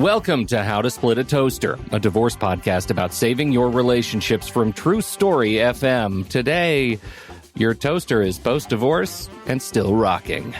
Welcome to How to Split a Toaster, a divorce podcast about saving your relationships from True Story FM. Today, your toaster is post-divorce and still rocking.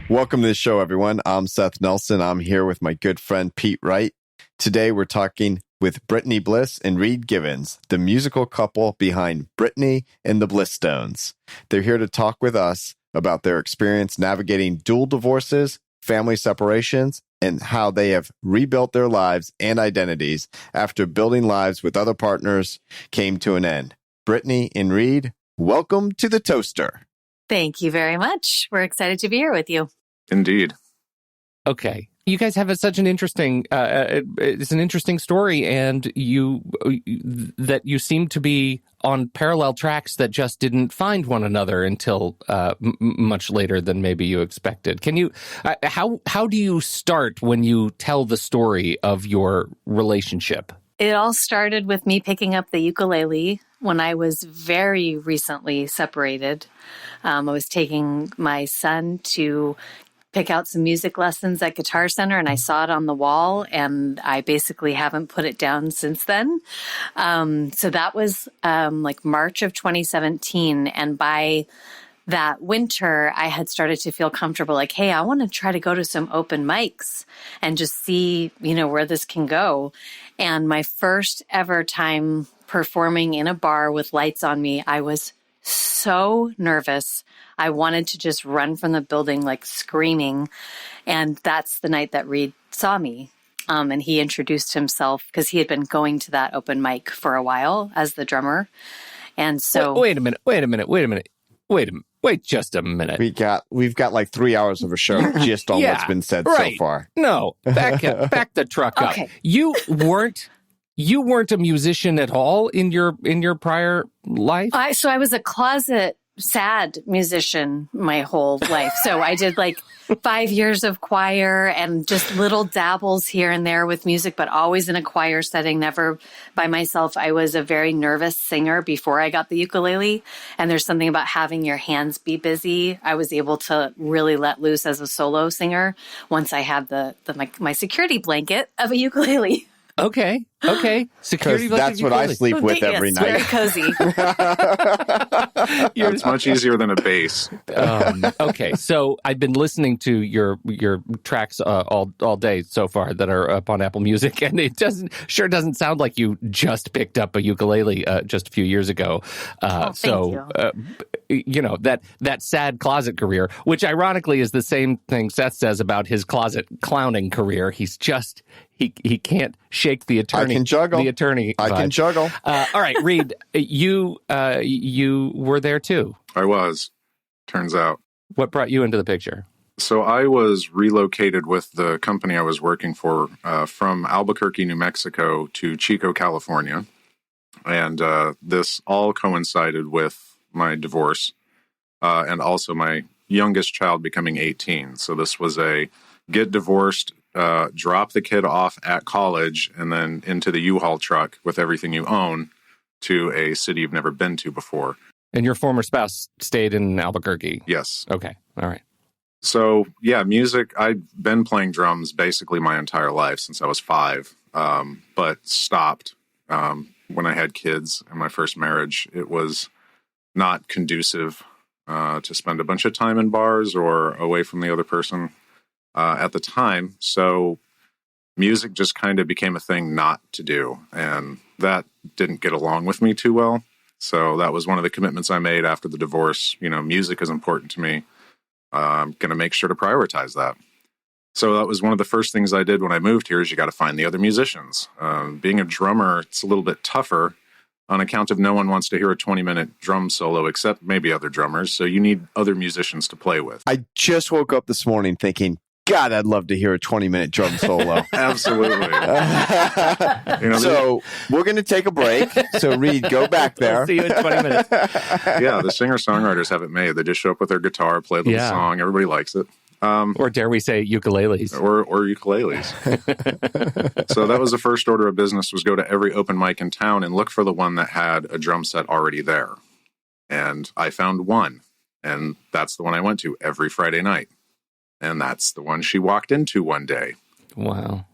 Welcome to the show, everyone. I'm Seth Nelson. I'm here with my good friend Pete Wright. Today, we're talking with Brittany Bliss and Reid Givens, the musical couple behind Brittany and the Bliss Stones. They're here to talk with us about their experience navigating dual divorces, family separations, and how they have rebuilt their lives and identities after building lives with other partners came to an end. Brittany and Reid, welcome to the Toaster. Thank you very much. We're excited to be here with you. Indeed. Okay. You guys have such an interesting, it's an interesting story, and you seem to be on parallel tracks that just didn't find one another until much later than maybe you expected. Can you, how do you start when you tell the story of your relationship? It all started with me picking up the ukulele when I was very recently separated. I was taking my son to pick out some music lessons at Guitar Center, and I saw it on the wall, and I basically haven't put it down since then. So that was like March of 2017, and by that winter, I had started to feel comfortable, like, hey, I want to try to go to some open mics and just see, where this can go. And my first ever time performing in a bar with lights on me, I was so nervous. I wanted to just run from the building, like screaming. And that's the night that Reid saw me. And he introduced himself because he had been going to that open mic for a while as the drummer. And so... Wait just a minute. We've got like 3 hours of a show just on what's been said so far. No, back the truck up. Okay. You weren't a musician at all in your prior life? So I was a closet sad musician my whole life. So I did like 5 years of choir and just little dabbles here and there with music, but always in a choir setting, never by myself. I was a very nervous singer before I got the ukulele. And there's something about having your hands be busy. I was able to really let loose as a solo singer once I had my security blanket of a ukulele. Okay. Security blanket. That's what I sleep with every night. Very cozy. It's much easier than a bass. Okay, so I've been listening to your tracks all day so far that are up on Apple Music, and it doesn't sound like you just picked up a ukulele just a few years ago. Thank you. That sad closet career, which ironically is the same thing Seth says about his closet clowning career. He's just he can't shake the attorney. I can juggle. The attorney. I can juggle. All right, Reid, you were there too. I was. Turns out. What brought you into the picture? So I was relocated with the company I was working for from Albuquerque, New Mexico to Chico, California. And this all coincided with my divorce and also my youngest child becoming 18. So this was a get divorced, drop the kid off at college, and then into the U-Haul truck with everything you own to a city you've never been to before. And your former spouse stayed in Albuquerque? Yes. Okay. All right. So, yeah, music, I've been playing drums basically my entire life since I was 5, but stopped when I had kids in my first marriage. It was not conducive to spend a bunch of time in bars or away from the other person at the time. So music just kind of became a thing not to do. And that didn't get along with me too well. So that was one of the commitments I made after the divorce. Music is important to me. I'm going to make sure to prioritize that. So that was one of the first things I did when I moved here is you got to find the other musicians. Being a drummer, it's a little bit tougher on account of no one wants to hear a 20-minute drum solo except maybe other drummers. So you need other musicians to play with. I just woke up this morning thinking, God, I'd love to hear a 20-minute drum solo. Absolutely. So we're going to take a break. So Reid, go back there. We'll see you in 20 minutes. Yeah, the singer-songwriters have it made. They just show up with their guitar, play the song. Everybody likes it. Or dare we say ukuleles. Or ukuleles. So that was the first order of business, was go to every open mic in town and look for the one that had a drum set already there. And I found one. And that's the one I went to every Friday night. And that's the one she walked into one day. Wow.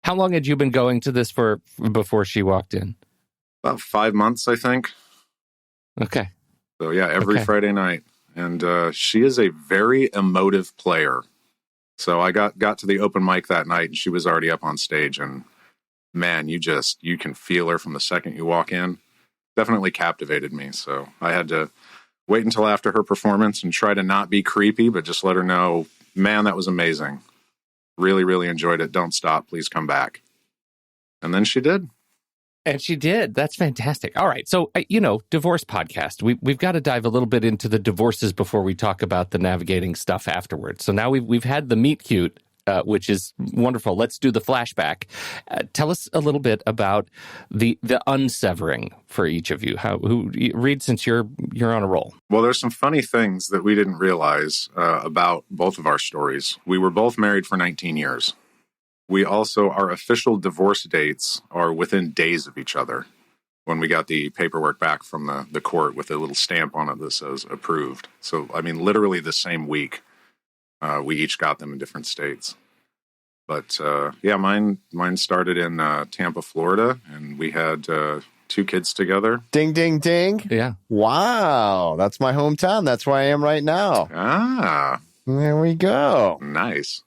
How long had you been going to this for before she walked in? About 5 months, I think. Okay. So yeah, every Friday night. And she is a very emotive player. So I got to the open mic that night and she was already up on stage. And man, you can feel her from the second you walk in. Definitely captivated me. So I had to wait until after her performance and try to not be creepy, but just let her know, man, that was amazing. Really, really enjoyed it. Don't stop. Please come back. And then she did. And she did. That's fantastic. All right. So, divorce podcast. We've got to dive a little bit into the divorces before we talk about the navigating stuff afterwards. So now we've had the meet cute, which is wonderful. Let's do the flashback. Tell us a little bit about the unsevering for each of you. Reid, since you're on a roll. Well, there's some funny things that we didn't realize about both of our stories. We were both married for 19 years. We also, our official divorce dates are within days of each other when we got the paperwork back from the court with a little stamp on it that says approved. So, I mean, literally the same week, we each got them in different states. But, mine started in Tampa, Florida, and we had 2 kids together. Ding, ding, ding. Yeah. Wow. That's my hometown. That's where I am right now. Ah. There we go. Nice.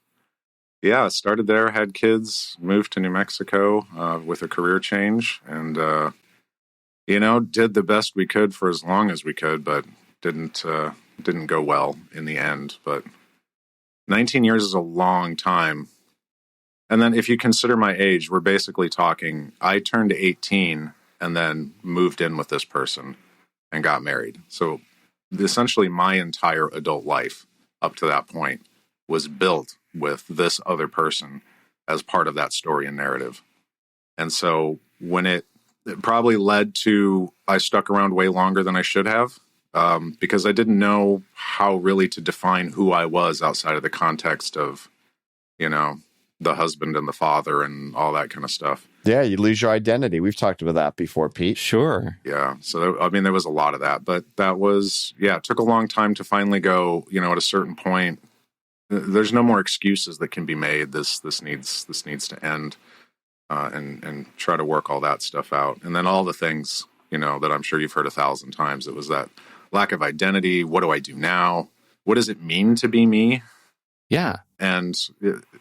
Yeah, started there, had kids, moved to New Mexico with a career change, and, did the best we could for as long as we could, but didn't go well in the end. But 19 years is a long time. And then if you consider my age, we're basically talking, I turned 18 and then moved in with this person and got married. So essentially my entire adult life up to that point was built with this other person as part of that story and narrative. And so when it probably led to, I stuck around way longer than I should have, because I didn't know how really to define who I was outside of the context of, the husband and the father and all that kind of stuff. Yeah, you lose your identity. We've talked about that before, Pete. Sure. Yeah. So, there was a lot of that, but that was, it took a long time to finally go, at a certain point, there's no more excuses that can be made. This needs to end, and try to work all that stuff out. And then all the things, that I'm sure you've heard 1,000 times. It was that lack of identity. What do I do now? What does it mean to be me? Yeah. And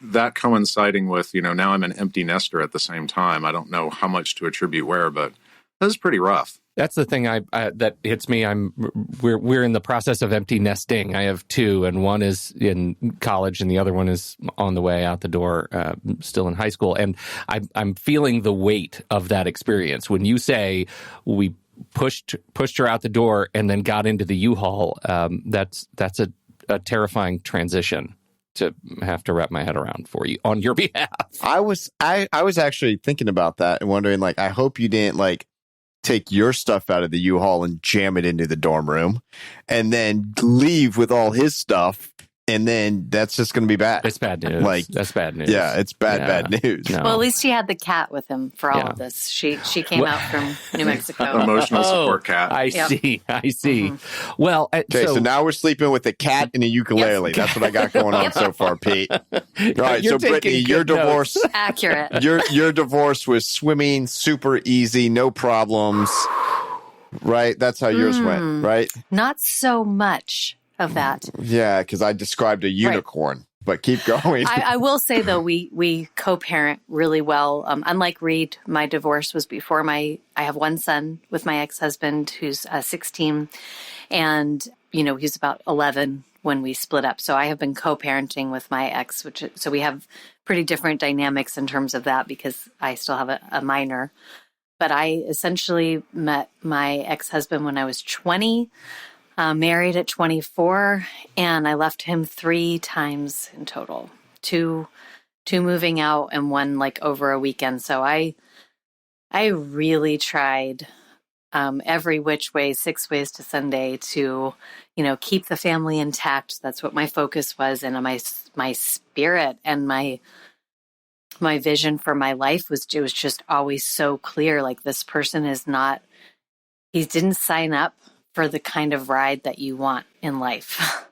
that coinciding with, now I'm an empty nester at the same time. I don't know how much to attribute where, but that was pretty rough. That's the thing that hits me. We're in the process of empty nesting. I have 2, and one is in college, and the other one is on the way out the door, still in high school. And I'm feeling the weight of that experience. When you say we pushed her out the door and then got into the U-Haul, that's a terrifying transition to have to wrap my head around for you on your behalf. I was actually thinking about that and wondering, I hope you didn't take your stuff out of the U-Haul and jam it into the dorm room and then leave with all his stuff. And then that's just going to be bad. It's bad news. That's bad news. Yeah, it's bad news. No. Well, at least she had the cat with him for all of this. She came out from New Mexico. Emotional support cat. I see. Mm-hmm. Well, okay, so now we're sleeping with a cat and a ukulele. Yep. That's what I got going on so far, Pete. All right, so Brittany, your divorce. Accurate. Your divorce was swimming, super easy, no problems. Right? That's how yours went, right? Not so much of that. Yeah, because I described a unicorn, but keep going. I will say, though, we co-parent really well. Unlike Reid, my divorce was before I have one son with my ex-husband who's 16, and, he's about 11 when we split up. So I have been co-parenting with my ex, so we have pretty different dynamics in terms of that because I still have a minor. But I essentially met my ex-husband when I was 20, married at 24, and I left him 3 times in total, two moving out and one over a weekend. So I really tried every which way, 6 ways to Sunday to, keep the family intact. That's what my focus was. And my spirit and my vision for my life was just always so clear. This person is not, he didn't sign up for the kind of ride that you want in life.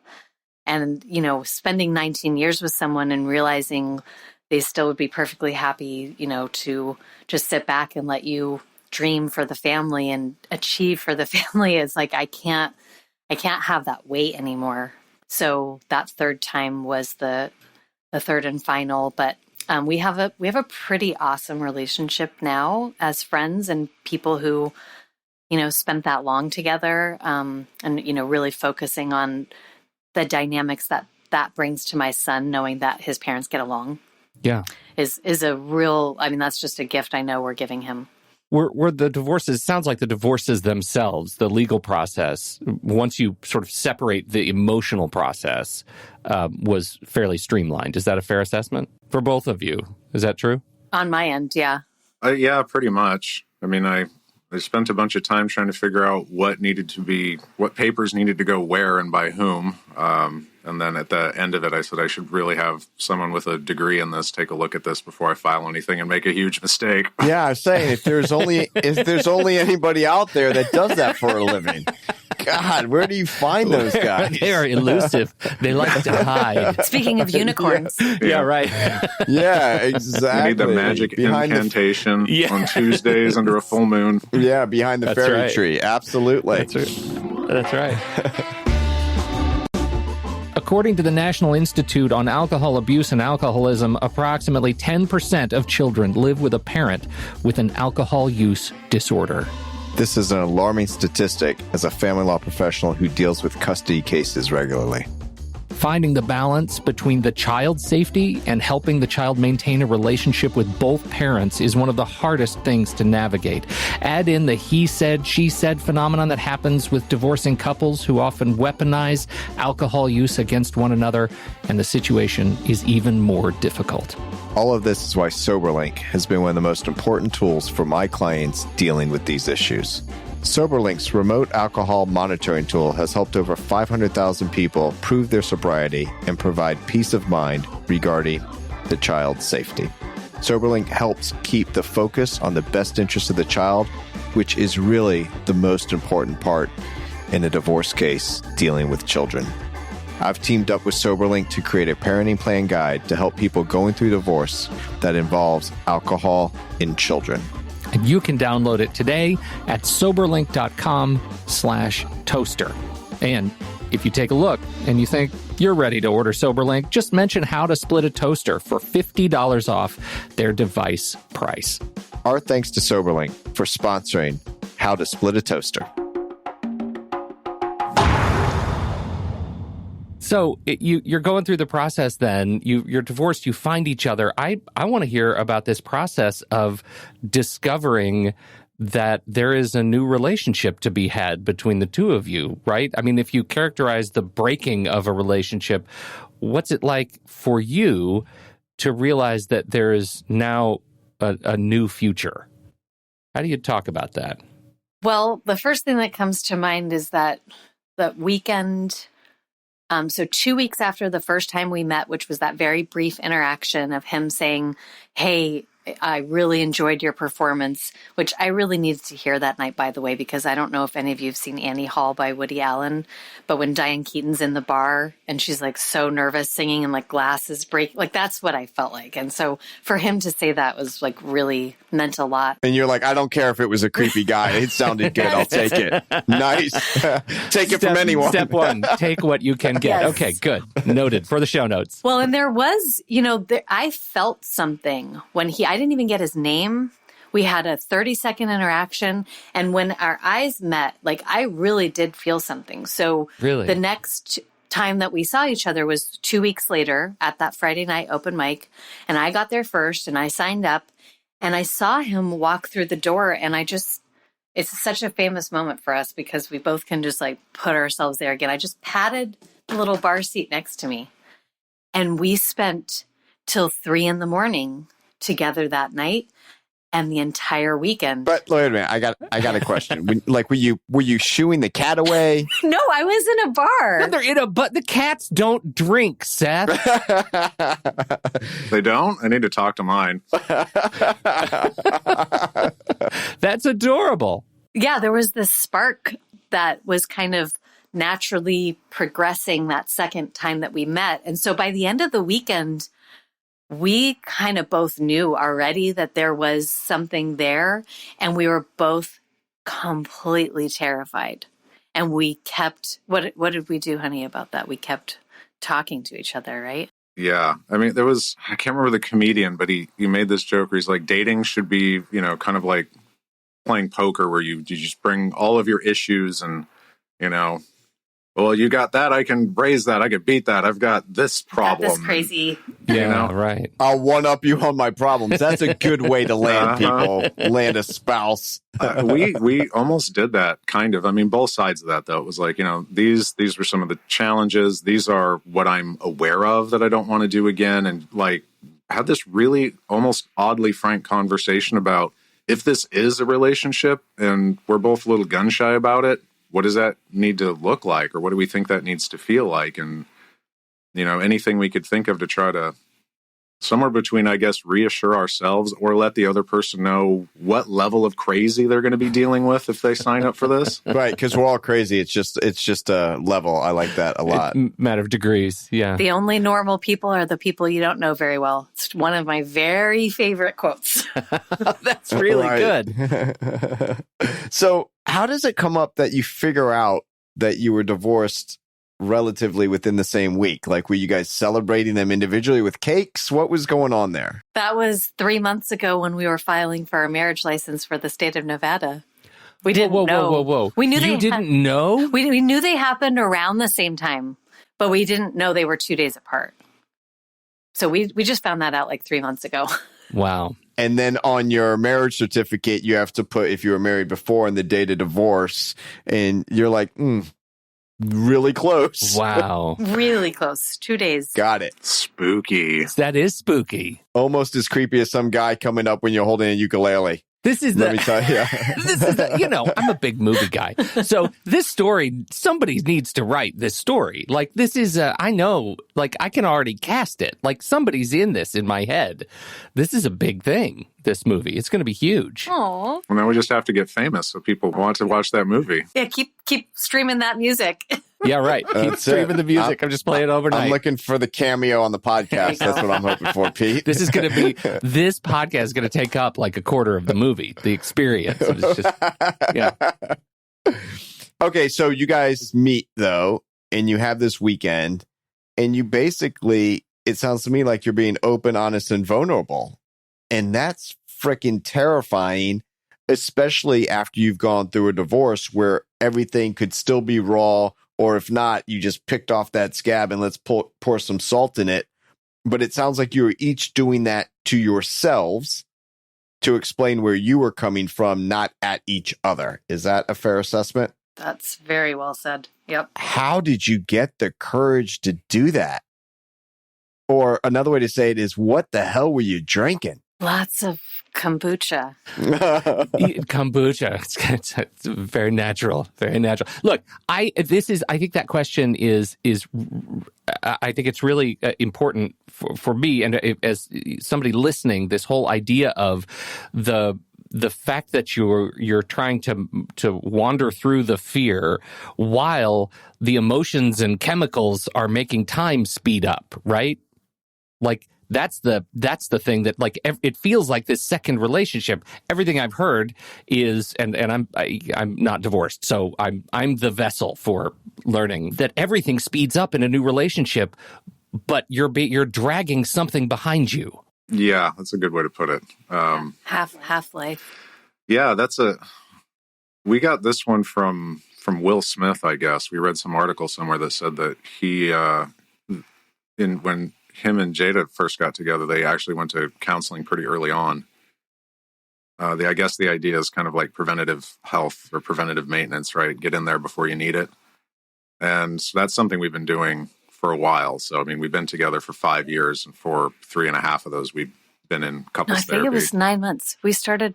And, spending 19 years with someone and realizing they still would be perfectly happy, to just sit back and let you dream for the family and achieve for the family is like, I can't have that weight anymore. So that third time was the third and final, but we have a pretty awesome relationship now as friends and people who, spent that long together, and, really focusing on the dynamics that brings to my son, knowing that his parents get along. Yeah. Is a real, that's just a gift I know we're giving him. Were the divorces, sounds like the divorces themselves, the legal process, once you sort of separate the emotional process, was fairly streamlined. Is that a fair assessment for both of you? Is that true? On my end, yeah. Yeah, pretty much. I spent a bunch of time trying to figure out what papers needed to go where and by whom. And then at the end of it, I said I should really have someone with a degree in this take a look at this before I file anything and make a huge mistake. Yeah, I was saying, if there's only anybody out there that does that for a living, God, where do you find those guys? They are elusive. They like to hide. Speaking of unicorns. Yeah, right. Yeah, exactly. You need the magic incantation on Tuesdays under a full moon. Yeah, behind the fairy tree. Absolutely. That's right. According to the National Institute on Alcohol Abuse and Alcoholism, approximately 10% of children live with a parent with an alcohol use disorder. This is an alarming statistic as a family law professional who deals with custody cases regularly. Finding the balance between the child's safety and helping the child maintain a relationship with both parents is one of the hardest things to navigate. Add in the he said, she said phenomenon that happens with divorcing couples who often weaponize alcohol use against one another, and the situation is even more difficult. All of this is why Soberlink has been one of the most important tools for my clients dealing with these issues. Soberlink's remote alcohol monitoring tool has helped over 500,000 people prove their sobriety and provide peace of mind regarding the child's safety. Soberlink helps keep the focus on the best interest of the child, which is really the most important part in a divorce case dealing with children. I've teamed up with Soberlink to create a parenting plan guide to help people going through divorce that involves alcohol in children. And you can download it today at soberlink.com/toaster. And if you take a look and you think you're ready to order Soberlink, just mention how to split a toaster for $50 off their device price. Our thanks to Soberlink for sponsoring How to Split a Toaster. So you're going through the process then, you're divorced, you find each other. I want to hear about this process of discovering that there is a new relationship to be had between the two of you, right? I mean, if you characterize the breaking of a relationship, what's it like for you to realize that there is now a new future? How do you talk about that? Well, the first thing that comes to mind is that weekend. So 2 weeks after the first time we met, which was that very brief interaction of him saying, "Hey, I really enjoyed your performance," which I really needed to hear that night, by the way, because I don't know if any of you have seen Annie Hall by Woody Allen, but when Diane Keaton's in the bar and she's like so nervous singing and like glasses break, like that's what I felt like. And so for him to say that was like really meant a lot. And you're like, I don't care if it was a creepy guy. It sounded good. I'll take it. Nice. Take it from anyone. Step one, take what you can get. Yes. Okay, good. Noted for the show notes. Well, and there was, I felt something when I didn't even get his name. We had a 30-second interaction. And when our eyes met, like I really did feel something. So really? The next time that we saw each other was 2 weeks later at that Friday night open mic. And I got there first and I signed up and I saw him walk through the door. And it's such a famous moment for us because we both can just like put ourselves there again. I just patted the little bar seat next to me. And we spent till 3 a.m. together that night and the entire weekend. But wait a minute, I got a question. Were you shooing the cat away? No, I was in a bar. No, they're in a but the cats don't drink, Seth. They don't? I need to talk to mine. That's adorable. Yeah, there was this spark that was kind of naturally progressing that second time that we met. And so by the end of the weekend, we kind of both knew already that there was something there, and we were both completely terrified. And we kept, what did we do, honey, about that? We kept talking to each other, right? Yeah. I mean, I can't remember the comedian, but he made this joke where he's like, dating should be, kind of like playing poker, where you just bring all of your issues and, well, you got that, I can raise that, I can beat that, I've got this problem. This crazy. Yeah, right. I'll one up you on my problems. That's a good way to land people, land a spouse. We almost did that, kind of. I mean, both sides of that, though. It was like, these were some of the challenges. These are what I'm aware of that I don't want to do again. And like, had this really almost oddly frank conversation about, if this is a relationship and we're both a little gun shy about it, what does that need to look like? Or what do we think that needs to feel like? And, anything we could think of to try to, somewhere between, I guess, reassure ourselves or let the other person know what level of crazy they're going to be dealing with if they sign up for this. Right, because we're all crazy. It's just a level. I like that a lot. Matter of degrees, yeah. The only normal people are the people you don't know very well. It's one of my very favorite quotes. That's really good. So how does it come up that you figure out that you were divorced relatively within the same week? Like, were you guys celebrating them individually with cakes? What was going on there? That was 3 months ago when we were filing for our marriage license for the state of Nevada. We didn't know. Whoa. We knew you didn't know? We knew they happened around the same time, but we didn't know they were 2 days apart. So we just found that out like 3 months ago. Wow. And then on your marriage certificate, you have to put if you were married before and the date of divorce, and you're like, really close. Wow. Really close. 2 days. Got it. Spooky. That is spooky. Almost as creepy as some guy coming up when you're holding a ukulele. This is Let me tell you. This is I'm a big movie guy. So this story, somebody needs to write this story. Like, this is, I know, like, I can already cast it. Like, somebody's in this in my head. This is a big thing, this movie. It's going to be huge. Aw. Well, now we just have to get famous so people want to watch that movie. Yeah, keep streaming that music. Yeah, right. Keep That's streaming it. the music. I'm just playing it overnight. I'm looking for the cameo on the podcast. That's what I'm hoping for, Pete. This podcast is going to take up like a quarter of the movie, the experience. It's just, yeah. Okay, so you guys meet, though, and you have this weekend, and you basically, it sounds to me like you're being open, honest, and vulnerable. And that's freaking terrifying, especially after you've gone through a divorce where everything could still be raw, or if not, you just picked off that scab and let's pour some salt in it. But it sounds like you were each doing that to yourselves to explain where you were coming from, not at each other. Is that a fair assessment? That's very well said. Yep. How did you get the courage to do that? Or another way to say it is, what the hell were you drinking? Lots of kombucha. Kombucha. It's very natural. Very natural. Look, I think that question is I think it's really important for me, and as somebody listening, this whole idea of the fact that you're trying to wander through the fear while the emotions and chemicals are making time speed up, right? Like, that's the thing that, like, it feels like this second relationship. Everything I've heard is, and I'm not divorced, so I'm the vessel for learning that everything speeds up in a new relationship, but you're dragging something behind you. Yeah, that's a good way to put it. Half-life. Yeah, we got this one from Will Smith, I guess. We read some article somewhere that said that he, when him and Jada first got together, they actually went to counseling pretty early on. I guess the idea is kind of like preventative health or preventative maintenance, right? Get in there before you need it. And so that's something we've been doing for a while. So, I mean, we've been together for 5 years, and for 3.5 of those, we've been in couples therapy. I think it was 9 months. We started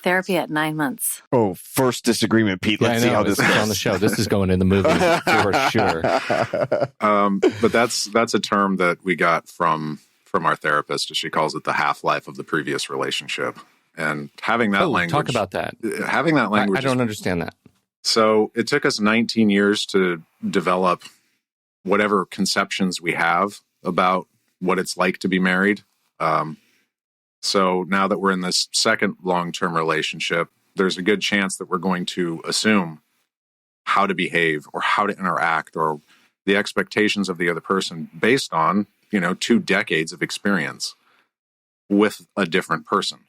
therapy at 9 months. Oh, first disagreement, Pete. Let's see how this goes on the show. This is going in the movie for sure. But that's a term that we got from our therapist. She calls it the half-life of the previous relationship. And having that language. Talk about that. Having that language. I don't understand that. So it took us 19 years to develop whatever conceptions we have about what it's like to be married. So now that we're in this second long-term relationship, there's a good chance that we're going to assume how to behave or how to interact or the expectations of the other person based on, 2 decades of experience with a different person.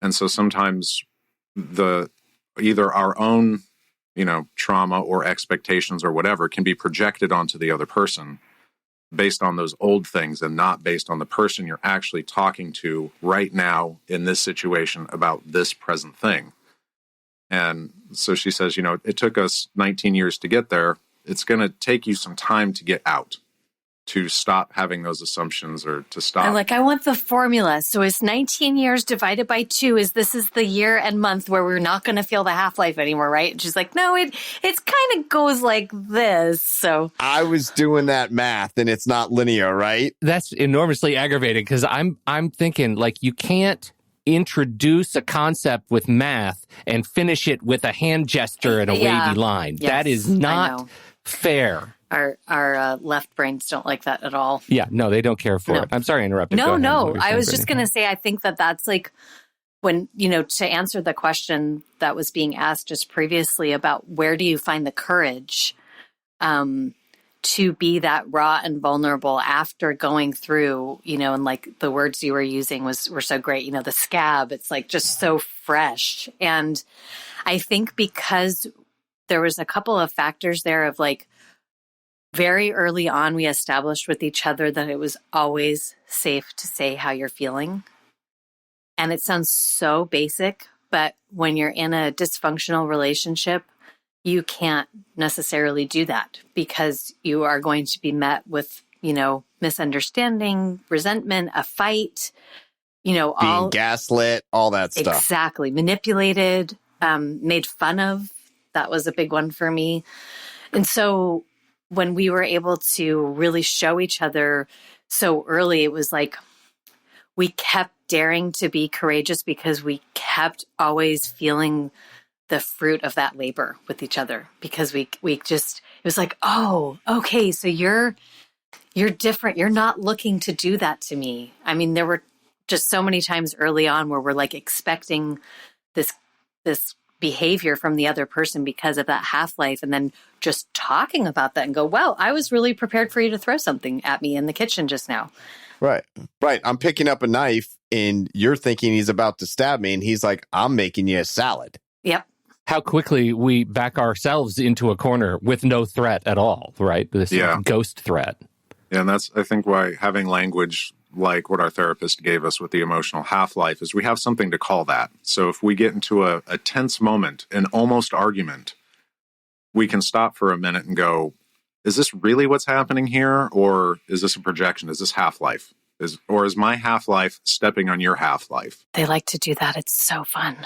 And so sometimes either our own, trauma or expectations or whatever can be projected onto the other person based on those old things and not based on the person you're actually talking to right now in this situation about this present thing. And so she says, it took us 19 years to get there. It's going to take you some time to get out, to stop having those assumptions or to stop. I'm like, I want the formula. So it's 19 years divided by 2 this is the year and month where we're not going to feel the half-life anymore, right? And she's like, no, it kind of goes like this. So I was doing that math and it's not linear, right? That's enormously aggravating because I'm thinking like you can't introduce a concept with math and finish it with a hand gesture and a wavy line. Yes, that is not fair. Our left brains don't like that at all. Yeah, no, they don't care for it. I'm sorry I interrupted. No. I was just going to say, I think that's like when, to answer the question that was being asked just previously about where do you find the courage to be that raw and vulnerable after going through, and like the words you were using were so great, the scab, it's like just so fresh. And I think because there was a couple of factors there of like, very early on, we established with each other that it was always safe to say how you're feeling. And it sounds so basic, but when you're in a dysfunctional relationship, you can't necessarily do that because you are going to be met with, misunderstanding, resentment, a fight, being gaslit, all that stuff. Exactly. Manipulated, made fun of. That was a big one for me. And so when we were able to really show each other so early, it was like we kept daring to be courageous because we kept always feeling the fruit of that labor with each other because we just, it was like, oh, okay, so you're different. You're not looking to do that to me. I mean, there were just so many times early on where we're like expecting this behavior from the other person because of that half-life, and then just talking about that and go, well, I was really prepared for you to throw something at me in the kitchen just now. Right. I'm picking up a knife and you're thinking he's about to stab me and he's like, I'm making you a salad. Yep. How quickly we back ourselves into a corner with no threat at all, right? This ghost threat. Yeah, and that's, I think, why having language like what our therapist gave us with the emotional half-life is we have something to call that. So if we get into a tense moment, an almost argument, we can stop for a minute and go, is this really what's happening here? Or is this a projection? Is this half-life? Or is my half-life stepping on your half-life? They like to do that. It's so fun.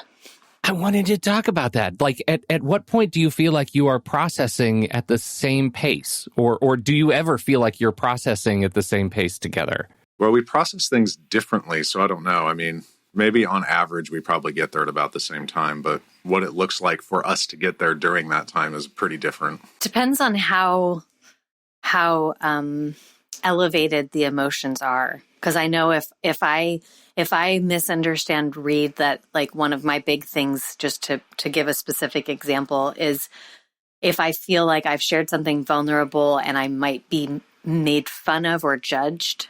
I wanted to talk about that. Like, at what point do you feel like you are processing at the same pace? Or do you ever feel like you're processing at the same pace together? Well, we process things differently, so I don't know. I mean, maybe on average, we probably get there at about the same time, but what it looks like for us to get there during that time is pretty different. Depends on how elevated the emotions are. Because I know if I misunderstand Reid, that like one of my big things, just to give a specific example, is if I feel like I've shared something vulnerable and I might be made fun of or judged,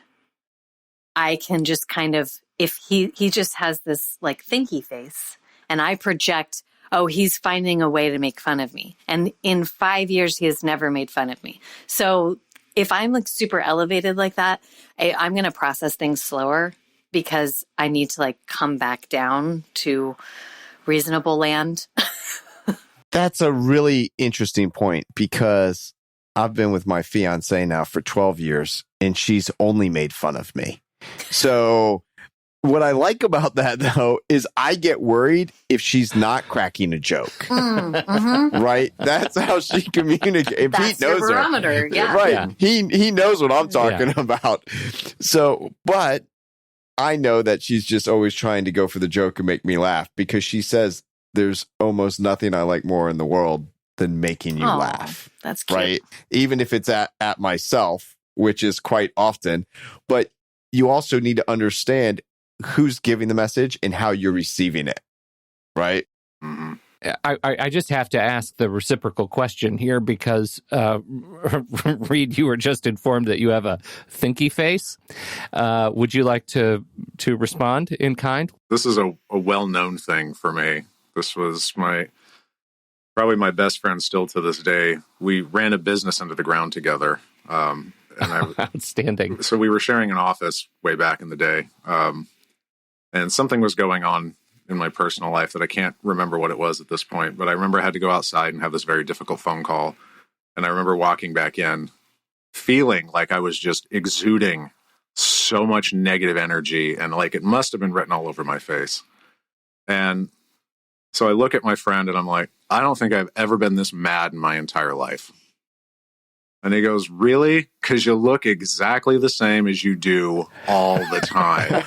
I can just kind of, if he just has this like thinky face and I project, oh, he's finding a way to make fun of me. And in 5 years, he has never made fun of me. So if I'm like super elevated like that, I'm going to process things slower because I need to like come back down to reasonable land. That's a really interesting point because I've been with my fiance now for 12 years and she's only made fun of me. So what I like about that, though, is I get worried if she's not cracking a joke. Mm-hmm. Right? That's how she communicates. That's Pete knows your barometer. her. Yeah. Right. Yeah. He knows what I'm talking about. So, but I know that she's just always trying to go for the joke and make me laugh because she says there's almost nothing I like more in the world than making you laugh. That's cute. Right? Even if it's at myself, which is quite often. But you also need to understand who's giving the message and how you're receiving it. Right? Mm-hmm. I just have to ask the reciprocal question here because, Reid, you were just informed that you have a Thinky face. Would you like to respond in kind? This is a well-known thing for me. This was probably my best friend still to this day. We ran a business into the ground together. Outstanding. So we were sharing an office way back in the day. And something was going on in my personal life that I can't remember what it was at this point, but I remember I had to go outside and have this very difficult phone call. And I remember walking back in, feeling like I was just exuding so much negative energy, and like it must have been written all over my face. And so I look at my friend and I'm like, I don't think I've ever been this mad in my entire life. And he goes, really? Because you look exactly the same as you do all the time.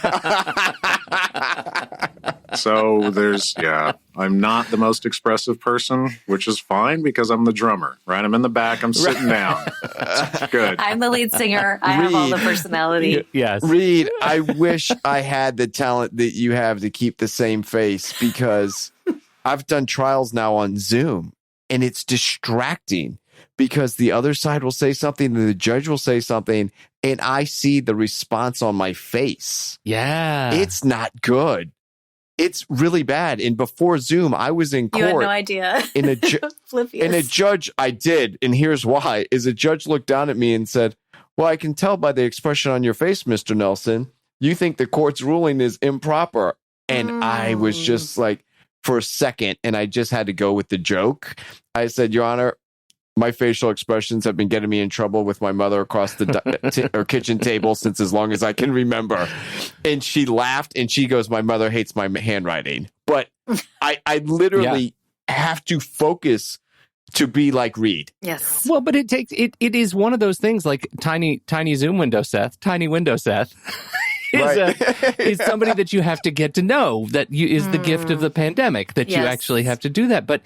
So I'm not the most expressive person, which is fine because I'm the drummer, right? I'm in the back, I'm sitting down. It's good. I'm the lead singer. I have all the personality. Yes. Reid, I wish I had the talent that you have to keep the same face, because I've done trials now on Zoom and it's distracting because the other side will say something and the judge will say something and I see the response on my face. Yeah. It's not good. It's really bad. And before Zoom, I was in court. You had no idea. And a judge, I did. And here's why, is a judge looked down at me and said, well, I can tell by the expression on your face, Mr. Nelson, you think the court's ruling is improper. And I was just like, for a second, and I just had to go with the joke. I said, Your Honor, my facial expressions have been getting me in trouble with my mother across the kitchen table since as long as I can remember. And she laughed and she goes, my mother hates my handwriting. But I literally have to focus to be like Reid. Yes. Well, but it is one of those things like tiny Zoom window, Seth, tiny window, Seth. Is somebody that you have to get to know, that is the gift of the pandemic, that you actually have to do that. But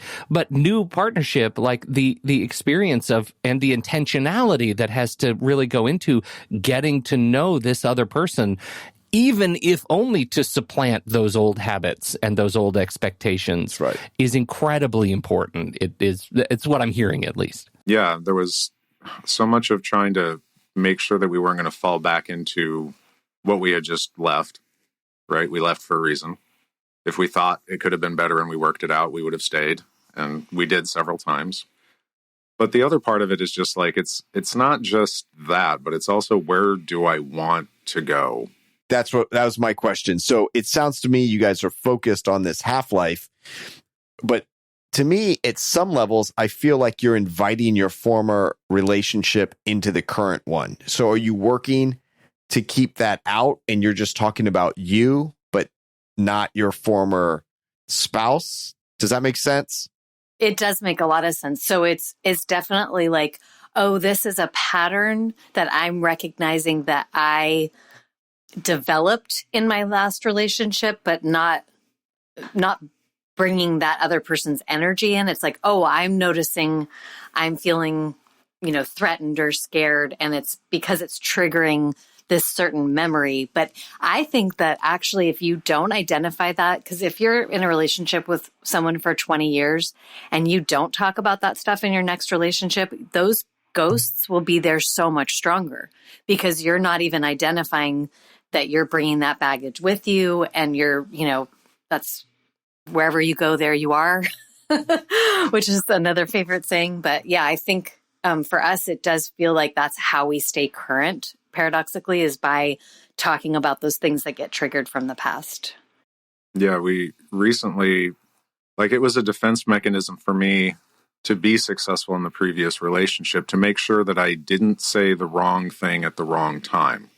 new partnership, like the experience of and the intentionality that has to really go into getting to know this other person, even if only to supplant those old habits and those old expectations, is incredibly important. It's what I'm hearing, at least. Yeah, there was so much of trying to make sure that we weren't going to fall back into what we had just left, right? We left for a reason. If we thought it could have been better and we worked it out, we would have stayed. And we did several times. But the other part of it is just like, it's not just that, but it's also, where do I want to go? That was my question. So it sounds to me you guys are focused on this half-life, but to me, at some levels, I feel like you're inviting your former relationship into the current one. So are you working to keep that out and you're just talking about you, but not your former spouse? Does that make sense? It does make a lot of sense. So it's definitely like, oh, this is a pattern that I'm recognizing that I developed in my last relationship, but not bringing that other person's energy in. It's like, oh, I'm noticing I'm feeling, threatened or scared, and it's because it's triggering this certain memory. But I think that actually, if you don't identify that, because if you're in a relationship with someone for 20 years and you don't talk about that stuff in your next relationship, those ghosts will be there so much stronger because you're not even identifying that you're bringing that baggage with you, and you're, that's wherever you go, there you are, which is another favorite saying. But yeah, I think for us, it does feel like that's how we stay current, paradoxically, is by talking about those things that get triggered from the past. Yeah, we recently, it was a defense mechanism for me to be successful in the previous relationship, to make sure that I didn't say the wrong thing at the wrong time.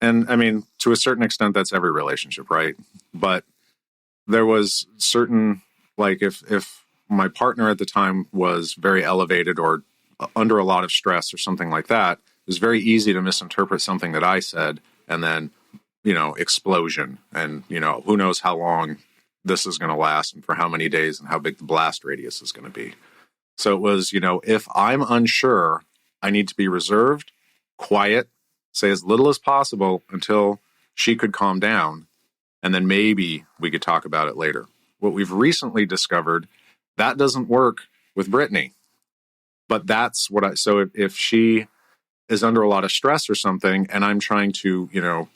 And I mean, to a certain extent, that's every relationship, right? But there was certain, if my partner at the time was very elevated or under a lot of stress or something like that, it was very easy to misinterpret something that I said and then, explosion. And, who knows how long this is going to last and for how many days and how big the blast radius is going to be. So it was, if I'm unsure, I need to be reserved, quiet, say as little as possible until she could calm down, and then maybe we could talk about it later. What we've recently discovered, that doesn't work with Brittany. But that's what so if she is under a lot of stress or something, and I'm trying to,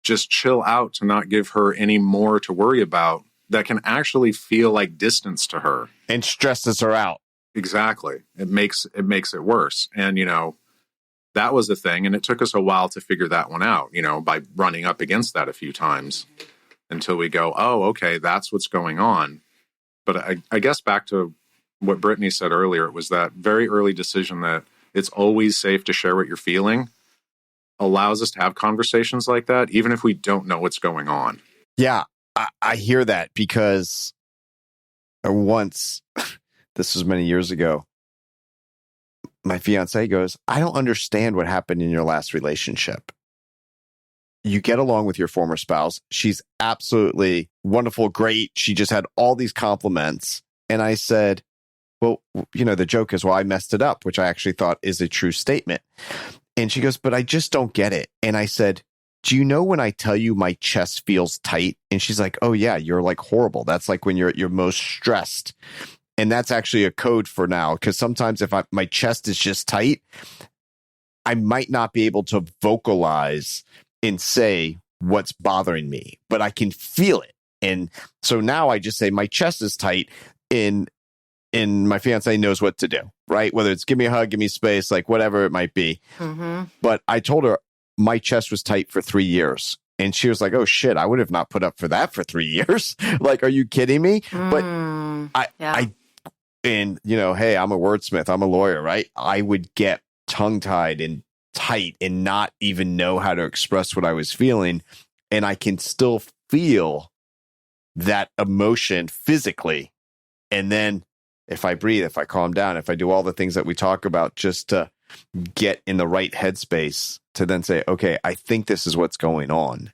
just chill out to not give her any more to worry about, that can actually feel like distance to her. And stresses her out. Exactly. It makes it worse. And, that was the thing. And it took us a while to figure that one out, by running up against that a few times until we go, oh, okay, that's what's going on. But I guess back to what Brittany said earlier, it was that very early decision that it's always safe to share what you're feeling allows us to have conversations like that, even if we don't know what's going on. Yeah, I hear that because once, this was many years ago, my fiance goes, I don't understand what happened in your last relationship. You get along with your former spouse. She's absolutely wonderful, great. She just had all these compliments. And I said, well, the joke is, well, I messed it up, which I actually thought is a true statement. And she goes, but I just don't get it. And I said, do you know when I tell you my chest feels tight? And she's like, oh yeah, you're like horrible. That's like when you're at your most stressed. And that's actually a code for now, because sometimes if my chest is just tight, I might not be able to vocalize and say what's bothering me, but I can feel it. And so now I just say my chest is tight, and my fiance knows what to do, right? Whether it's give me a hug, give me space, like whatever it might be. Mm-hmm. But I told her my chest was tight for 3 years. And she was like, oh shit, I would have not put up for that for 3 years. Like, are you kidding me? But and hey, I'm a wordsmith, I'm a lawyer, right? I would get tongue-tied and tight and not even know how to express what I was feeling. And I can still feel that emotion physically. And then if I breathe, if I calm down, if I do all the things that we talk about just to get in the right headspace to then say, okay, I think this is what's going on.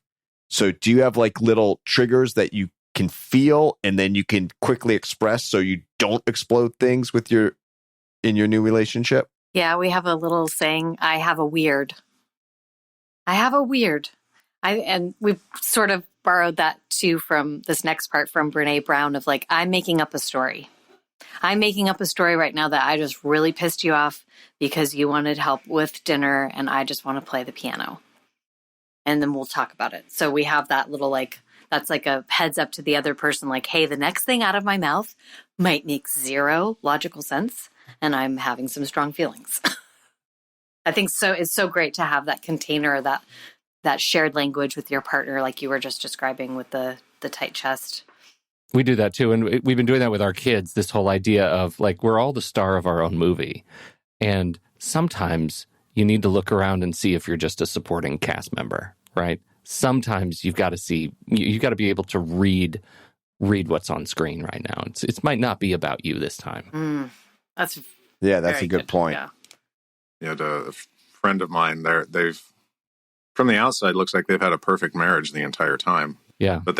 So do you have like little triggers that you can feel and then you can quickly express so you don't explode things in your new relationship? Yeah, we have a little saying, I have a weird. And we've sort of borrowed that too from this next part from Brene Brown of like, I'm making up a story. I'm making up a story right now that I just really pissed you off because you wanted help with dinner and I just want to play the piano. And then we'll talk about it. So we have that little that's like a heads up to the other person, like, hey, the next thing out of my mouth might make zero logical sense and I'm having some strong feelings. I think so. It's so great to have that container, that shared language with your partner, like you were just describing with the tight chest. We do that too. And we've been doing that with our kids, this whole idea of like, we're all the star of our own movie. And sometimes you need to look around and see if you're just a supporting cast member, right? Sometimes you've got to be able to read what's on screen right now. It might not be about you this time. That's a good point. Yeah, a friend of mine, they've from the outside looks like they've had a perfect marriage the entire time. Yeah, but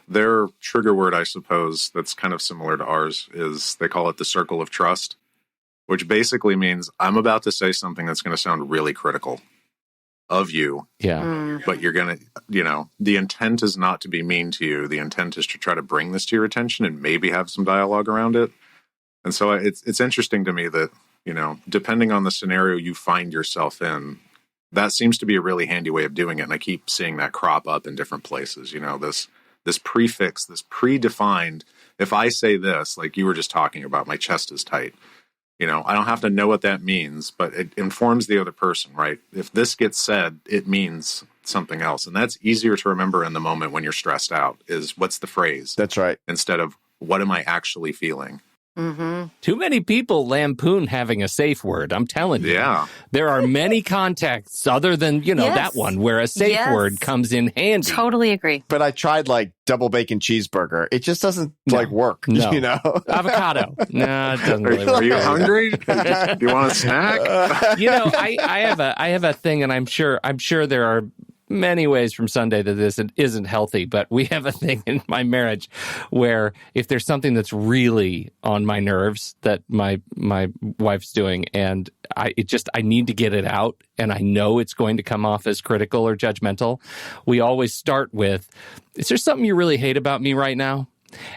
their trigger word, I suppose, that's kind of similar to ours is they call it the circle of trust, which basically means I'm about to say something that's going to sound really critical of you. Yeah. But you're going to, the intent is not to be mean to you. The intent is to try to bring this to your attention and maybe have some dialogue around it. And so it's interesting to me that, depending on the scenario you find yourself in, that seems to be a really handy way of doing it. And I keep seeing that crop up in different places, this prefix, this predefined, if I say this, like you were just talking about, my chest is tight. I don't have to know what that means, but it informs the other person, right? If this gets said, it means something else. And that's easier to remember in the moment when you're stressed out is what's the phrase? That's right. Instead of what am I actually feeling? Mm-hmm. Too many people lampoon having a safe word. I'm telling you. Yeah. There are many contexts other than, Yes. that one where a safe Yes. word comes in handy. Totally agree. But I tried like double bacon cheeseburger. It just doesn't work. No. Avocado. No, it doesn't really work. Are you hungry? Do you want a snack? I have a thing, and I'm sure there are many ways from Sunday that this isn't healthy, but we have a thing in my marriage where if there's something that's really on my nerves that my wife's doing, and I need to get it out, and I know it's going to come off as critical or judgmental, we always start with, is there something you really hate about me right now?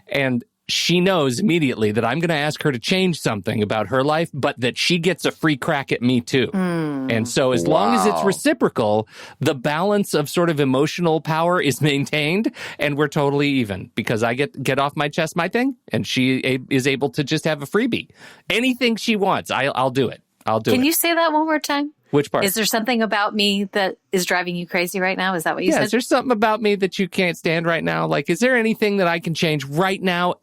And she knows immediately that I'm going to ask her to change something about her life, but that she gets a free crack at me too. And so as long as it's reciprocal, the balance of sort of emotional power is maintained, and we're totally even, because I get off my chest my thing, and she is able to just have a freebie. Anything she wants, I'll do it. Can you say that one more time? Which part? Is there something about me that is driving you crazy right now? Is that what you said? Is there something about me that you can't stand right now? Like, is there anything that I can change right now?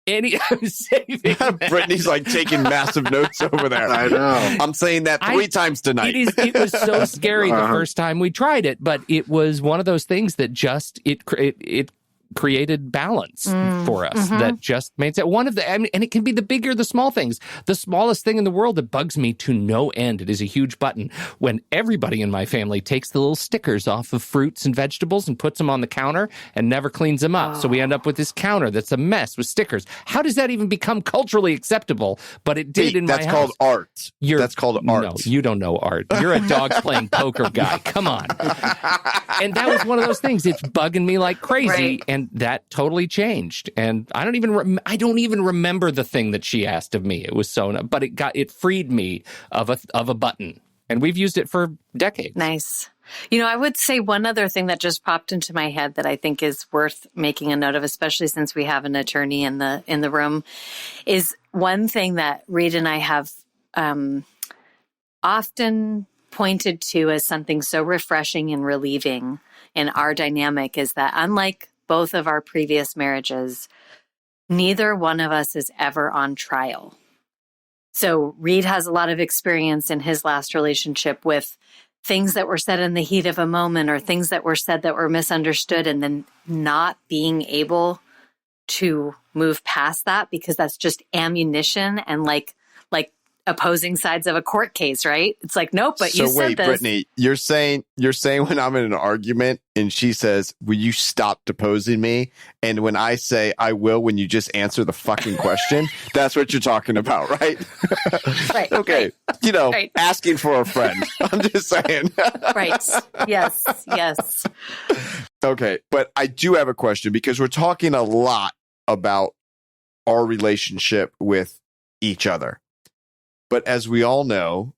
Brittany's like taking massive notes over there. I know. I'm saying that 3 times tonight. It was so scary the first time we tried it, but it was one of those things that just it created balance for us that just made it one of the, and it can be the big or the small things. The smallest thing in the world that bugs me to no end, it is a huge button, when everybody in my family takes the little stickers off of fruits and vegetables and puts them on the counter and never cleans them up. So we end up with this counter that's a mess with stickers. How does that even become culturally acceptable? But it did in my house. That's called art. That's called art. No, you don't know art. You're a dogs playing poker guy. Come on. And that was one of those things. It's bugging me like crazy. Right. And that totally changed. And I don't even remember the thing that she asked of me. It was but it freed me of a button. And we've used it for decades. Nice. You know, I would say one other thing that just popped into my head that I think is worth making a note of, especially since we have an attorney in the room, is one thing that Reid and I have often pointed to as something so refreshing and relieving in our dynamic is that, unlike both of our previous marriages, neither one of us is ever on trial. So Reid has a lot of experience in his last relationship with things that were said in the heat of a moment, or things that were said that were misunderstood, and then not being able to move past that because that's just ammunition and like opposing sides of a court case, right? It's like, nope, but you said this. So wait, Brittany, you're saying when I'm in an argument and she says, will you stop deposing me? And when I say I will, when you just answer the fucking question, that's what you're talking about, right? Right. Okay. Right. Asking for a friend. I'm just saying. Right. Yes. Okay. But I do have a question, because we're talking a lot about our relationship with each other. But as we all know,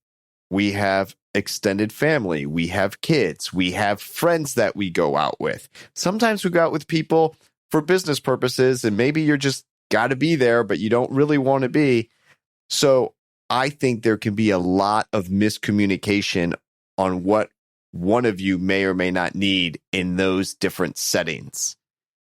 we have extended family, we have kids, we have friends that we go out with. Sometimes we go out with people for business purposes, and maybe you're just got to be there, but you don't really want to be. So I think there can be a lot of miscommunication on what one of you may or may not need in those different settings.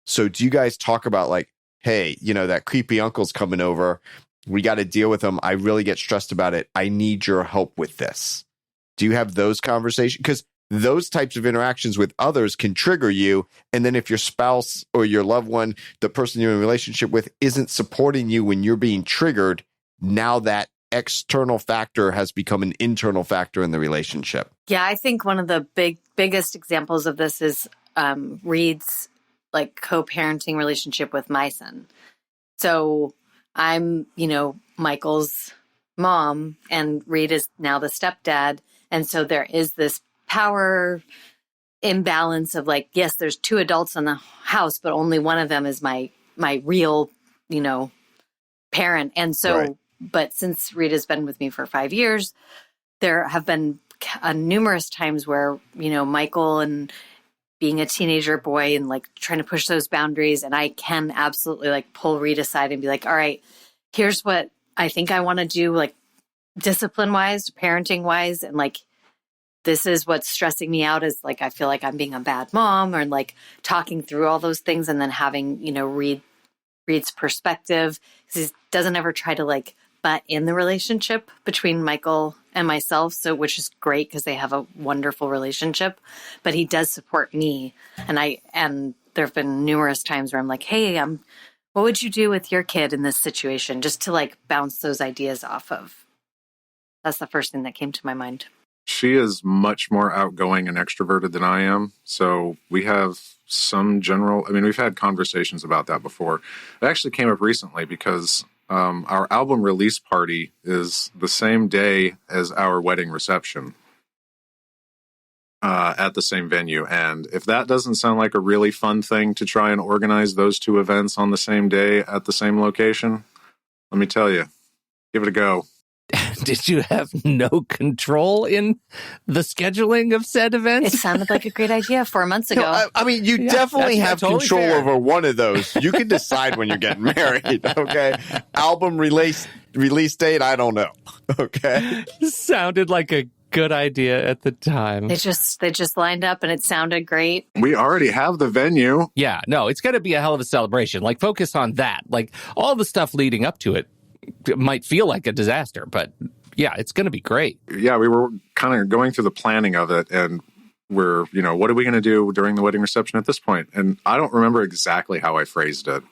So do you guys talk about like, hey, that creepy uncle's coming over, we got to deal with them. I really get stressed about it. I need your help with this. Do you have those conversations? Because those types of interactions with others can trigger you. And then if your spouse or your loved one, the person you're in a relationship with, isn't supporting you when you're being triggered, now that external factor has become an internal factor in the relationship. Yeah, I think one of the biggest examples of this is Reid's co-parenting relationship with my son. So I'm, Michael's mom, and Reid is now the stepdad. And so there is this power imbalance of yes, there's 2 adults in the house, but only one of them is my real, parent. And so, right. But since Reid has been with me for 5 years, there have been numerous times where, Michael and being a teenager boy and trying to push those boundaries. And I can absolutely pull Reid aside and be like, all right, here's what I think I want to do, discipline wise, parenting wise. And this is what's stressing me out is I feel like I'm being a bad mom, or talking through all those things and then having, Reid's perspective, because he doesn't ever try to butt in the relationship between Michael and myself. So, which is great because they have a wonderful relationship, but he does support me. And there've been numerous times where I'm like, hey, what would you do with your kid in this situation? Just to bounce those ideas off of. That's the first thing that came to my mind. She is much more outgoing and extroverted than I am. So we have we've had conversations about that before. It actually came up recently because our album release party is the same day as our wedding reception at the same venue. And if that doesn't sound like a really fun thing to try and organize those two events on the same day at the same location, let me tell you, give it a go. Did you have no control in the scheduling of said events? It sounded like a great idea 4 months ago. No, I mean, you definitely have totally control fair. over one of those. You can decide when you're getting married, okay? Album release date, I don't know, okay? Sounded like a good idea at the time. They just lined up and it sounded great. We already have the venue. Yeah, no, it's going to be a hell of a celebration. Like, focus on that. Like, all the stuff leading up to it might feel like a disaster, but yeah, it's going to be great. Yeah, we were kind of going through the planning of it, and we're, what are we going to do during the wedding reception at this point? And I don't remember exactly how I phrased it.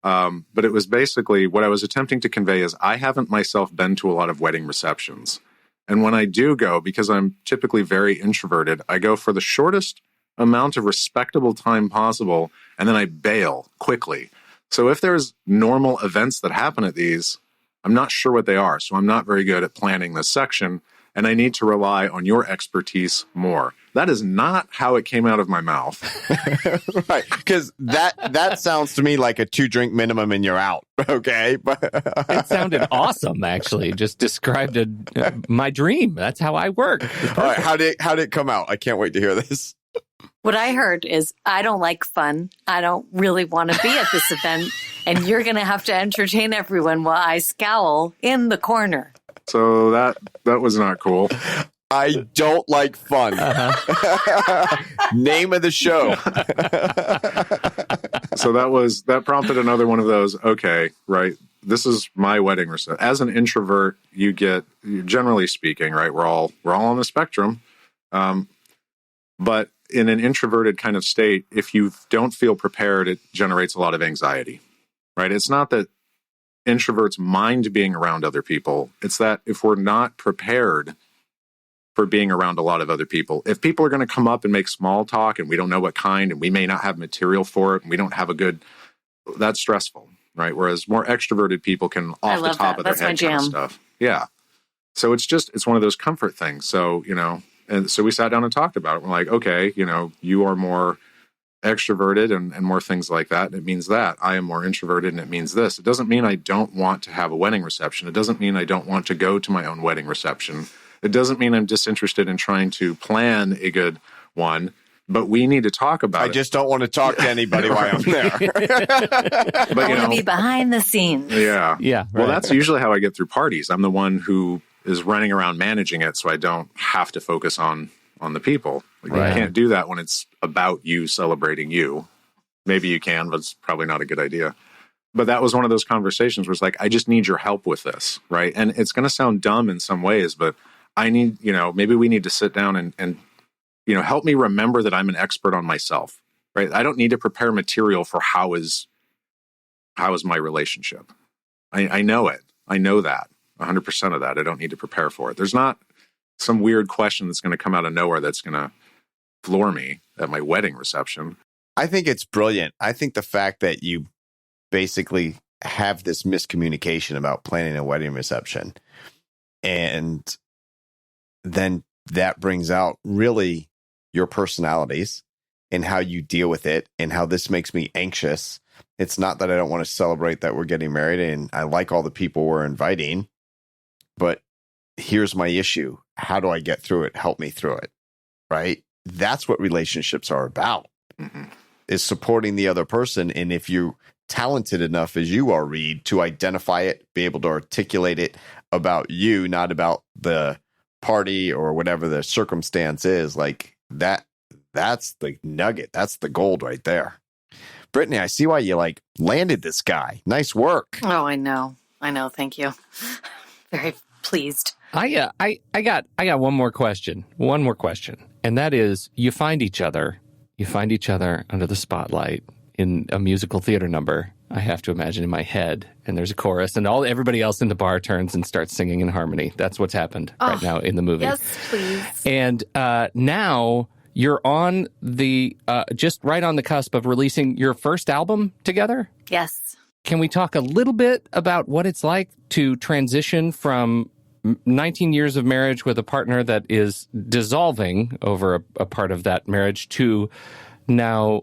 But it was basically what I was attempting to convey is I haven't myself been to a lot of wedding receptions. And when I do go, because I'm typically very introverted, I go for the shortest amount of respectable time possible, and then I bail quickly. So if there's normal events that happen at these, I'm not sure what they are. So I'm not very good at planning this section, and I need to rely on your expertise more. That is not how it came out of my mouth. Right, because that sounds to me like a 2-drink minimum and you're out, okay? It sounded awesome, actually. Just described my dream. That's how I work. All right, how did it come out? I can't wait to hear this. What I heard is, I don't like fun. I don't really want to be at this event, and you're going to have to entertain everyone while I scowl in the corner. So that was not cool. I don't like fun. Name of the show. So that prompted another one of those, okay, right, this is my wedding reception. As an introvert, generally speaking, right, we're all on the spectrum. But in an introverted kind of state, if you don't feel prepared, it generates a lot of anxiety, right? It's not that introverts mind being around other people. It's that if we're not prepared for being around a lot of other people, if people are going to come up and make small talk and we don't know what kind, and we may not have material for it, and we don't have that's stressful, right? Whereas more extroverted people can off the top of their head kind of stuff. Yeah. So it's one of those comfort things. So, and so we sat down and talked about it. We're like, okay, you are more extroverted and more things like that. And it means that I am more introverted, and it means this. It doesn't mean I don't want to have a wedding reception. It doesn't mean I don't want to go to my own wedding reception. It doesn't mean I'm disinterested in trying to plan a good one, but we need to talk about it. I just don't want to talk to anybody while I'm there. But I want to be behind the scenes. Yeah. Yeah. Well, right. that's usually how I get through parties. I'm the one who is running around managing it, so I don't have to focus on the people. You can't do that when it's about you celebrating you. Maybe you can, but it's probably not a good idea. But that was one of those conversations where it's like, I just need your help with this, right? And it's going to sound dumb in some ways, but I need, maybe we need to sit down and help me remember that I'm an expert on myself, right? I don't need to prepare material for how is my relationship. I know it. I know that. 100% of that. I don't need to prepare for it. There's not some weird question that's going to come out of nowhere that's going to floor me at my wedding reception. I think it's brilliant. I think the fact that you basically have this miscommunication about planning a wedding reception, and then that brings out really your personalities and how you deal with it and how this makes me anxious. It's not that I don't want to celebrate that we're getting married and I like all the people we're inviting, but here's my issue. How do I get through it? Help me through it. Right? That's what relationships are about, is supporting the other person. And if you're talented enough as you are, Reid, to identify it, be able to articulate it about you, not about the party or whatever the circumstance is, like that's the nugget. That's the gold right there. Brittany, I see why you landed this guy. Nice work. Oh, I know. Thank you. Very pleased. I got one more question. And that is, you find each other under the spotlight in a musical theater number. I have to imagine, in my head. And there's a chorus, and everybody else in the bar turns and starts singing in harmony. That's what's happened right now in the movie. Yes, please. And now you're on the just right on the cusp of releasing your first album together. Yes. Can we talk a little bit about what it's like to transition from 19 years of marriage with a partner that is dissolving over a part of that marriage to now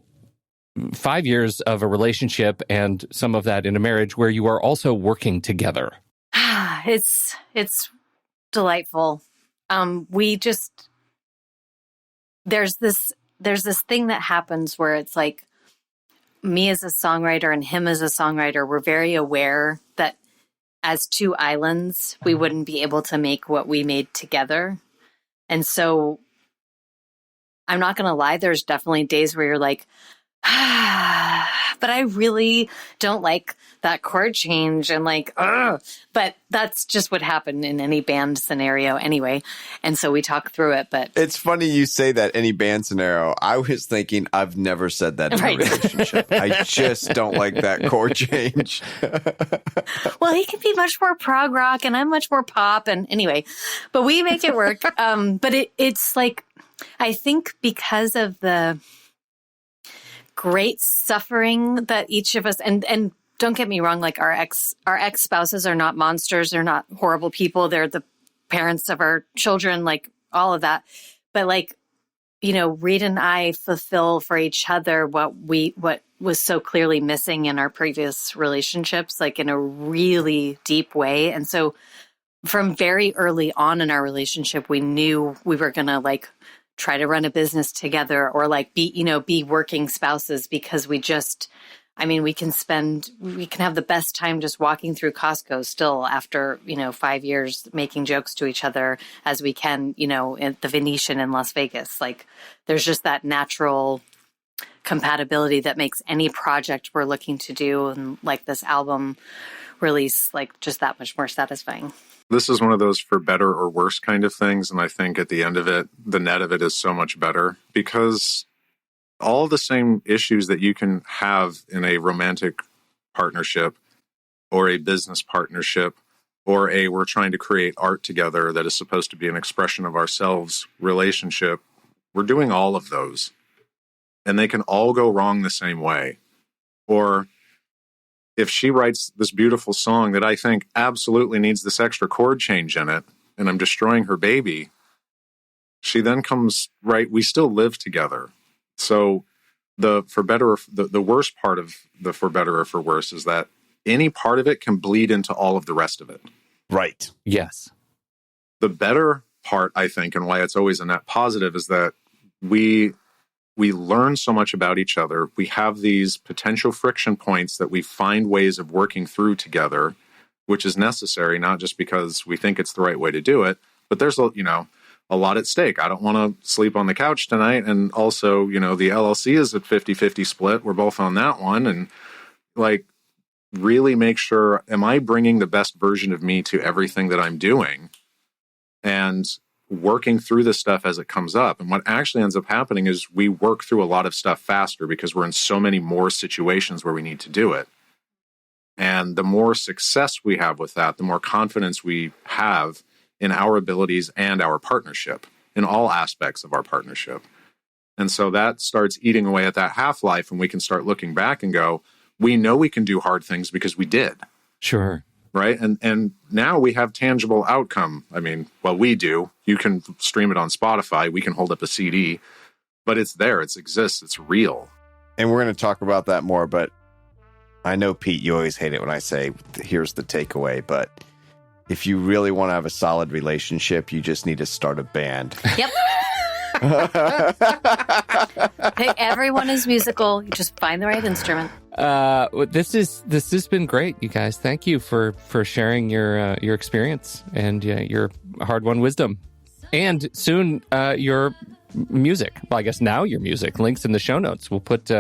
5 years of a relationship and some of that in a marriage where you are also working together? It's delightful. There's this thing that happens where it's like me as a songwriter and him as a songwriter, we're very aware that as two islands, we wouldn't be able to make what we made together. And so I'm not going to lie, there's definitely days where you're like, but I really don't like that chord change and like, but that's just what happened in any band scenario anyway. And so we talk through it, but it's funny you say that, any band scenario. I was thinking, I've never said that in a relationship. I just don't like that chord change. Well, he can be much more prog rock and I'm much more pop. And anyway, but we make it work. But it's like, I think because of the great suffering that each of us, and don't get me wrong, like our ex spouses are not monsters. They're not horrible people. They're the parents of our children, like all of that. But like, you know, Reid and I fulfill for each other what was so clearly missing in our previous relationships, like in a really deep way. And so from very early on in our relationship, we knew we were going to like try to run a business together or like be working spouses, because we can have the best time just walking through Costco still after, 5 years, making jokes to each other as we can, at the Venetian in Las Vegas. Like there's just that natural compatibility that makes any project we're looking to do, and like this album release, like just that much more satisfying. This is one of those for better or worse kind of things. And I think at the end of it, the net of it is so much better, because all the same issues that you can have in a romantic partnership or a business partnership or we're trying to create art together that is supposed to be an expression of ourselves relationship, we're doing all of those. And they can all go wrong the same way. Or if she writes this beautiful song that I think absolutely needs this extra chord change in it, and I'm destroying her baby, she then comes, right, we still live together. So the worst part of the for better or for worse is that any part of it can bleed into all of the rest of it. Right. Yes. The better part, I think, and why it's always a net positive, is that we learn so much about each other. We have these potential friction points that we find ways of working through together, which is necessary, not just because we think it's the right way to do it, but there's a lot at stake. I don't want to sleep on the couch tonight. And also, the LLC is at 50-50 split. We're both on that one. And like, really make sure, am I bringing the best version of me to everything that I'm doing? And working through this stuff as it comes up. And what actually ends up happening is we work through a lot of stuff faster because we're in so many more situations where we need to do it. And the more success we have with that, the more confidence we have in our abilities and our partnership, in all aspects of our partnership. And so that starts eating away at that half-life, and we can start looking back and go, we know we can do hard things because we did. Sure. Right. And now we have tangible outcome. I mean, well, we do. You can stream it on Spotify. We can hold up a CD, but it's there. It exists. It's real. And we're going to talk about that more. But I know, Pete, you always hate it when I say, here's the takeaway. But if you really want to have a solid relationship, you just need to start a band. Yep. Hey, everyone is musical. You just find the right instrument. This has been great, you guys. Thank you for sharing your experience and your hard-won wisdom, and soon your music. Well, I guess now your music. Links in the show notes. We'll put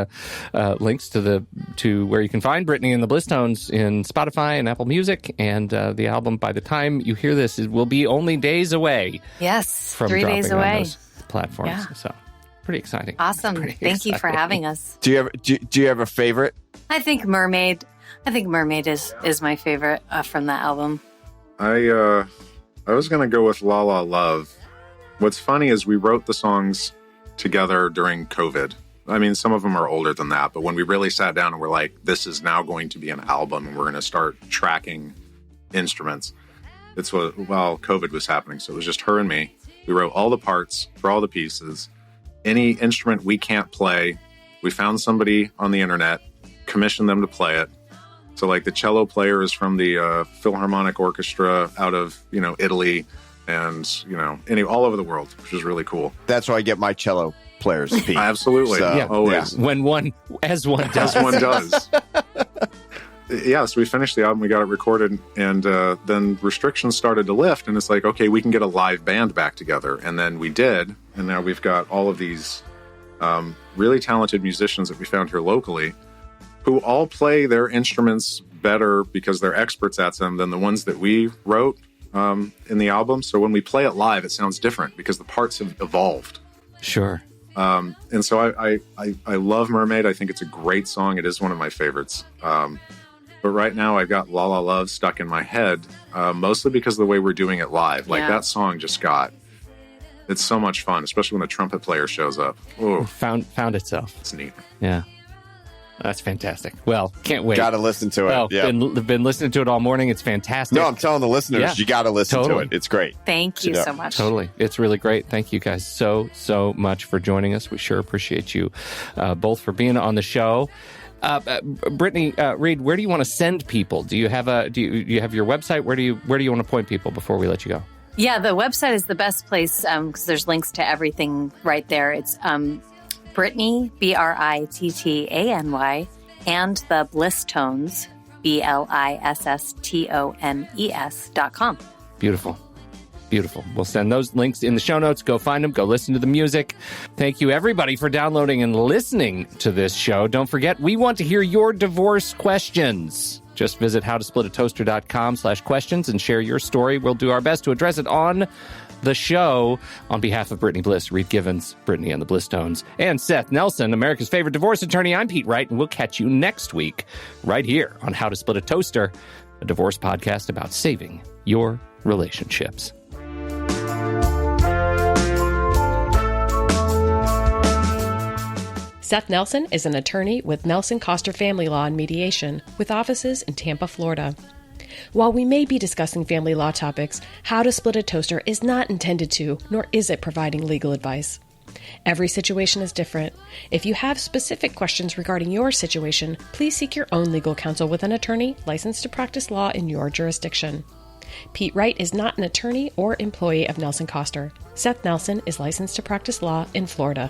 links to where you can find Brittany and the Bliss Tones in Spotify and Apple Music, and the album. By the time you hear this, it will be only days away. Yes, from 3 days away. On those platforms. Yeah. So pretty exciting. Awesome. Thank you for having us. Do you have a favorite? I think Mermaid. I think Mermaid is my favorite from that album. I was going to go with La La Love. What's funny is we wrote the songs together during COVID. I mean, some of them are older than that, but when we really sat down and we're like, this is now going to be an album and we're going to start tracking instruments. It's while COVID was happening. So it was just her and me. We wrote all the parts for all the pieces. Any instrument we can't play, we found somebody on the internet, commissioned them to play it. So like the cello player is from the Philharmonic Orchestra out of, Italy and, all over the world, which is really cool. That's where I get my cello players, Pete. Absolutely. So, always. Yeah. When one does. As one does. Yeah, so we finished the album, we got it recorded, and then restrictions started to lift, and it's like, okay, we can get a live band back together. And then we did, and now we've got all of these really talented musicians that we found here locally who all play their instruments better because they're experts at them than the ones that we wrote in the album. So when we play it live, it sounds different because the parts have evolved. Sure. And so I love Mermaid. I think it's a great song. It is one of my favorites. But right now I've got La La Love stuck in my head, mostly because of the way we're doing it live. Like that song it's so much fun, especially when the trumpet player shows up. Ooh, Found itself. It's neat. Yeah. That's fantastic. Well, can't wait. Got to listen to it. Well, Yeah. been listening to it all morning. It's fantastic. No, I'm telling the listeners, you got to listen to it. It's great. Thank you so much. Totally. It's really great. Thank you guys so much for joining us. We sure appreciate you both for being on the show. Brittany, Reid, where do you want to send people? Do you have you have your website? Where do you want to point people before we let you go? Yeah, the website is the best place because there's links to everything right there. It's Brittany, Brittany, and the Bliss Tones, BLISSTONES.com. Beautiful. We'll send those links in the show notes. Go find them. Go listen to the music. Thank you, everybody, for downloading and listening to this show. Don't forget, we want to hear your divorce questions. Just visit howtosplitatoaster.com/questions and share your story. We'll do our best to address it on the show. On behalf of Brittany Bliss, Reid Givens, Brittany and the Bliss Tones, and Seth Nelson, America's favorite divorce attorney, I'm Pete Wright, and we'll catch you next week right here on How to Split a Toaster, a divorce podcast about saving your relationships. Seth Nelson is an attorney with Nelson Coster Family Law and Mediation, with offices in Tampa, Florida. While we may be discussing family law topics, How to Split a Toaster is not intended to, nor is it providing legal advice. Every situation is different. If you have specific questions regarding your situation, please seek your own legal counsel with an attorney licensed to practice law in your jurisdiction. Pete Wright is not an attorney or employee of Nelson Coster. Seth Nelson is licensed to practice law in Florida.